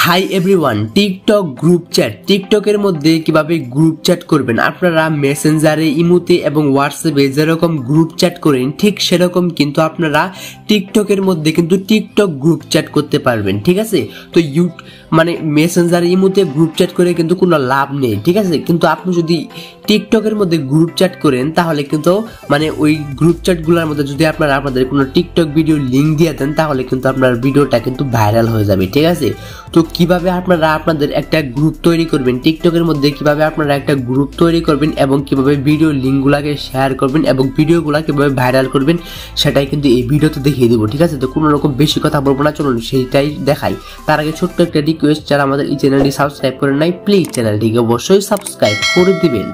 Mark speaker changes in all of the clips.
Speaker 1: Hi everyone, TikTok group chat. টিকটকের মধ্যে কিভাবে গ্রুপ চ্যাট করবেন আপনারা মেসেঞ্জারে, ইমোতে এবং হোয়াটসঅ্যাপে যেরকম গ্রুপ চ্যাট করেন ঠিক সেরকম কিন্তু আপনারা টিকটকের মধ্যে কিন্তু টিকটক গ্রুপ চ্যাট করতে পারবেন। ঠিক আছে, তো মেসেঞ্জারে, ইমোতে গ্রুপ চ্যাট করে কিন্তু কোনো লাভ নেই। ঠিক আছে, কিন্তু আপনি যদি টিকটকের মধ্যে গ্রুপ চ্যাট করেন তাহলে কিন্তু ওই গ্রুপ চ্যাটগুলোর মধ্যে যদি আপনারা আপনাদের কোনো টিকটক ভিডিও লিঙ্ক দিয়ে দেন তাহলে কিন্তু আপনার ভিডিওটা কিন্তু ভাইরাল হয়ে যাবে। ঠিক আছে, তো কিভাবে আপনারা আপনাদের একটা গ্রুপ তৈরি করবেন টিকটকের মধ্যে, কিভাবে আপনারা একটা গ্রুপ তৈরি করবেন এবং কিভাবে ভিডিও লিঙ্কগুলোকে শেয়ার করবেন এবং ভিডিওগুলো কিভাবে ভাইরাল করবেন সেটাই কিন্তু এই ভিডিওতে দেখিয়ে দেবো। ঠিক আছে, তো কোনো রকম বেশি কথা বলবো না, চলুন সেইটাই দেখাই। তার আগে ছোট্ট একটা রিকোয়েস্ট, যারা আমাদের এই চ্যানেলটি সাবস্ক্রাইব করেন নাই প্লিজ চ্যানেলটিকে অবশ্যই সাবস্ক্রাইব করে দিবেন।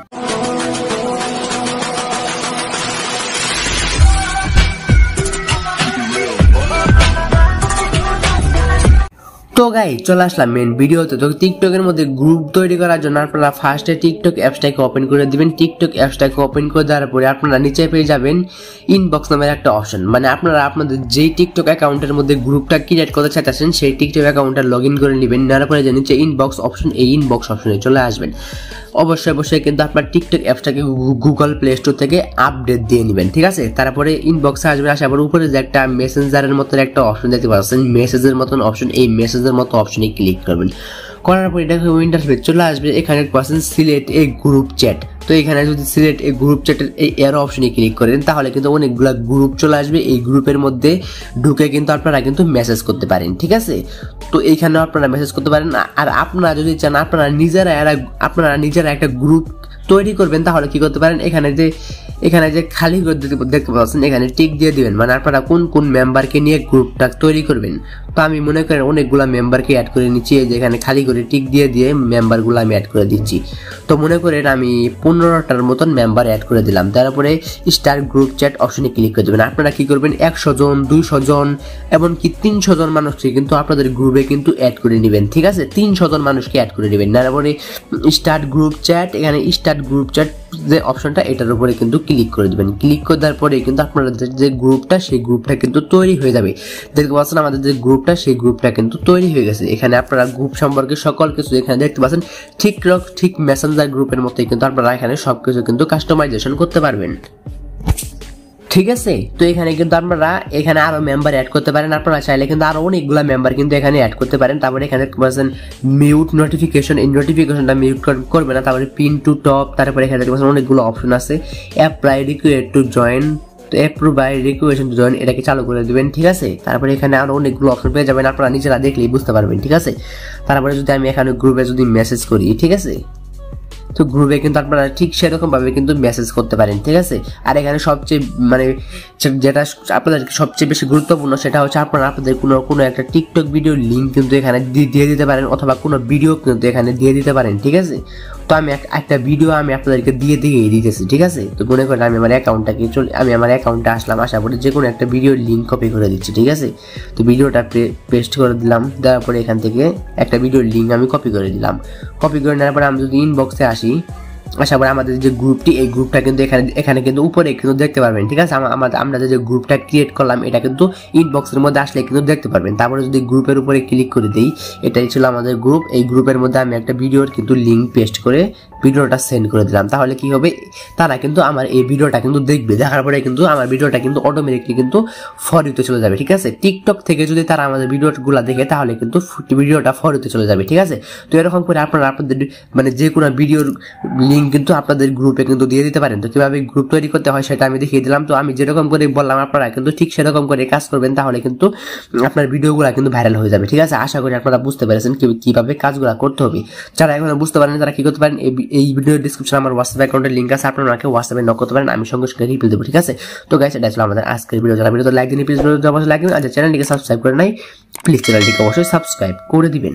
Speaker 1: তো গাই চলে আসলাম মেন ভিডিওতে। তো টিকটকের মধ্যে গ্রুপ তৈরি করার জন্য আপনারা ফার্স্টে টিকটক অ্যাপসটাকে ওপেন করে দিবেন। টিকটক অ্যাপসটাকে ওপেন করে দেওয়ার পরে আপনারা নিচে পেয়ে যাবেন ইনবক্স নামের একটা অপশন। আপনারা আপনাদের যেই টিকটক অ্যাকাউন্টের মধ্যে গ্রুপটা ক্রিয়েট করতে চাইতেছেন সেই টিকটক অ্যাকাউন্টটা লগ ইন করে নেবেন। নেওয়ার পরে যে নিচে ইনবক্স অপশন, এই ইনবক্স অপশনে চলে আসবেন। অবশ্যই কিন্তু আপনার টিকটক অ্যাপসটাকে গুগল প্লে স্টোর থেকে আপডেট দিয়ে নেবেন। ঠিক আছে, তারপরে ইনবক্সে আসবেন। আসার পর উপরে যে একটা মেসেঞ্জারের মতন একটা অপশন দেখতে পাচ্ছেন, মেসেজের মতন অপশন, এই মেসেজের মতো অপশনে ক্লিক করবেন। করার পর এটা ইন্টারফেস চলে আসবে। এখানে পাচ্ছেন সিলেক্ট এ গ্রুপ চ্যাট। তো এখানে যদি সিলেক্ট এই গ্রুপ চ্যাটের এই এরো অপশনে ক্লিক করেন তাহলে কিন্তু অনেকগুলো গ্রুপ চলে আসবে। এই গ্রুপের মধ্যে ঢুকে কিন্তু আপনারা কিন্তু মেসেজ করতে পারেন। ঠিক আছে, তো এইখানে আপনারা মেসেজ করতে পারেন। আর আপনারা যদি চান আপনারা নিজেরা একটা গ্রুপ তৈরি করবেন তাহলে কি করতে পারেন, এখানে যে খালি করে দেখতে পাচ্ছেন এখানে টিক দিয়ে দিবেন। আপনারা কোন মেম্বারকে নিয়ে গ্রুপটা তৈরি করবেন। তো আমি মনে করেন অনেকগুলা মেম্বারকে অ্যাড করে নিচ্ছি। এই যে এখানে খালি করে টিক দিয়ে মেম্বারগুলো আমি অ্যাড করে দিচ্ছি। তো মনে করেন আমি 15টার মতন মেম্বার অ্যাড করে দিলাম। তারপরে স্টার্ট গ্রুপ চ্যাট অপশনে ক্লিক করে দেবেন। আপনারা কি করবেন, 100 জন, 200 জন, এমনকি 300 জন মানুষকে কিন্তু আপনাদের গ্রুপে কিন্তু অ্যাড করে নেবেন। ঠিক আছে, 300 জন মানুষকে অ্যাড করে নেবেন। তারপরে স্টার্ট গ্রুপ চ্যাট, এখানে স্টার্ট গ্রুপ চ্যাট যে অপশনটা এটার উপরে কিন্তু ক্লিক করে দেবেন। ক্লিক করে দেওয়ার পরে কিন্তু আপনাদের যে গ্রুপটা সেই গ্রুপটা কিন্তু তৈরি হয়ে যাবে। দেখতে পাচ্ছেন আমাদের যে গ্রুপটা সেই গ্রুপটা কিন্তু তৈরি হয়ে গেছে। এখানে আপনারা গ্রুপ সম্পর্কে সকল কিছু এখানে দেখতে পাচ্ছেন। ঠিক মেসেঞ্জার গ্রুপের মতোই কিন্তু আপনারা এখানে সবকিছু কিন্তু কাস্টমাইজেশন করতে পারবেন। ঠিক আছে, তো এখানে কিন্তু আপনারা এখানে আরো মেম্বার অ্যাড করতে পারেন। আপনারা চাইলে কিন্তু আরো অনেকগুলো মেম্বার কিন্তু এখানে অ্যাড করতে পারেন। তারপরে এখানে পাচ্ছেন মিউট নোটিফিকেশন, এই নোটিফিকেশনটা মিউট করবে না। তারপরে পিন টু টপ, তারপরে এখানে অনেকগুলো অপশন আছে। Apply request to join, approve by request to join, এটাকে চালু করে দিবেন। ঠিক আছে, তারপরে এখানে আরো অনেকগুলো অপশন পেয়ে যাবেন, আপনারা নিজেরা দেখলেই বুঝতে পারবেন। ঠিক আছে, তারপরে যদি আমি এখানে গ্রুপে যদি মেসেজ করি, ঠিক আছে, তো গ্রুপে কিন্তু আপনারা ঠিক সেরকম ভাবে কিন্তু মেসেজ করতে পারেন। ঠিক আছে, আর এখানে সবচেয়ে যেটা আপনাদের সবচেয়ে বেশি গুরুত্বপূর্ণ সেটা হচ্ছে আপনারা আপনাদের কোনো একটা টিকটক ভিডিও লিঙ্ক কিন্তু এখানে দিয়ে দিতে পারেন, অথবা কোনো ভিডিও কিন্তু এখানে দিয়ে দিতে পারেন। ঠিক আছে, তো আমি একটা ভিডিও আমি আপনাদেরকে দিয়ে দিতেছি। ঠিক আছে, তো মনে করেন আমি আমার অ্যাকাউন্টে আসলাম, আসার পরে যে কোনো একটা ভিডিও লিঙ্ক কপি করে দিচ্ছি। ঠিক আছে, তো ভিডিওটা পেস্ট করে দিলাম। দেওয়ার পরে এখান থেকে একটা ভিডিওর লিঙ্ক আমি কপি করে দিলাম। কপি করে নেওয়ার পরে আমি যদি ইনবক্সে আসার পরে আমাদের যে গ্রুপটি, এই গ্রুপটা কিন্তু এখানে কিন্তু উপরে কিন্তু দেখতে পারবেন। ঠিক আছে, আমরা যে গ্রুপটা ক্রিয়েট করলাম এটা কিন্তু ইনবক্সের মধ্যে আসলে কিন্তু দেখতে পারবেন। তারপরে যদি গ্রুপের উপরে ক্লিক করে দিই, এটাই ছিল আমাদের গ্রুপ। এই গ্রুপের মধ্যে আমি একটা ভিডিওর কিন্তু লিঙ্ক পেস্ট করে ভিডিওটা সেন্ড করে দিলাম। তাহলে কি হবে, তারা কিন্তু আমার এই ভিডিওটা কিন্তু দেখবে। দেখার পরে কিন্তু আমার ভিডিওটা কিন্তু অটোমেটিকলি কিন্তু ফর ইউতে চলে যাবে। ঠিক আছে, টিকটক থেকে যদি তারা আমাদের ভিডিওগুলো দেখে তাহলে কিন্তু ভিডিওটা ফর ইউতে চলে যাবে। ঠিক আছে, তো এরকম করে আপনারা আপনাদের যে কোনো ভিডিওর লিঙ্ক কিন্তু আপনাদের গ্রুপে কিন্তু দিয়ে দিতে পারেন। তো কিভাবে গ্রুপ তৈরি করতে হয় সেটা আমি দেখিয়ে দিলাম। তো আমি যেরকম করে বললাম আপনারা কিন্তু ঠিক সেরকম করে কাজ করবেন, তাহলে কিন্তু আপনার ভিডিওগুলো কিন্তু ভাইরাল হয়ে যাবে। ঠিক আছে, আশা করি আপনারা বুঝতে পেরেছেন কিভাবে কাজগুলো করতে হবে। যারা এখনো বুঝতে পারেন তারা কি করতে পারেন, এই ভিডিওর ডিসক্রিপশনে আমার হোয়াটসঅ্যাপ অ্যাকাউন্টের লিঙ্ক আছে, আপনারা আমাকে হোয়াটসঅ্যাপে নক করতে পারেন, আমি সঙ্গে সঙ্গে রিপ্লাই দেবো। ঠিক আছে, তো গাইস এটা ছিল আমাদের আজকের ভিডিও। যারা ভিডিওতে লাইক দিন প্লিজ ভিডিওতে অবশ্যই লাইক দিন, আর চ্যানেলটিকে সাবস্ক্রাইব করে নাই প্লিজ চ্যানেলটিকে অবশ্যই সাবস্ক্রাইব করে দিবেন।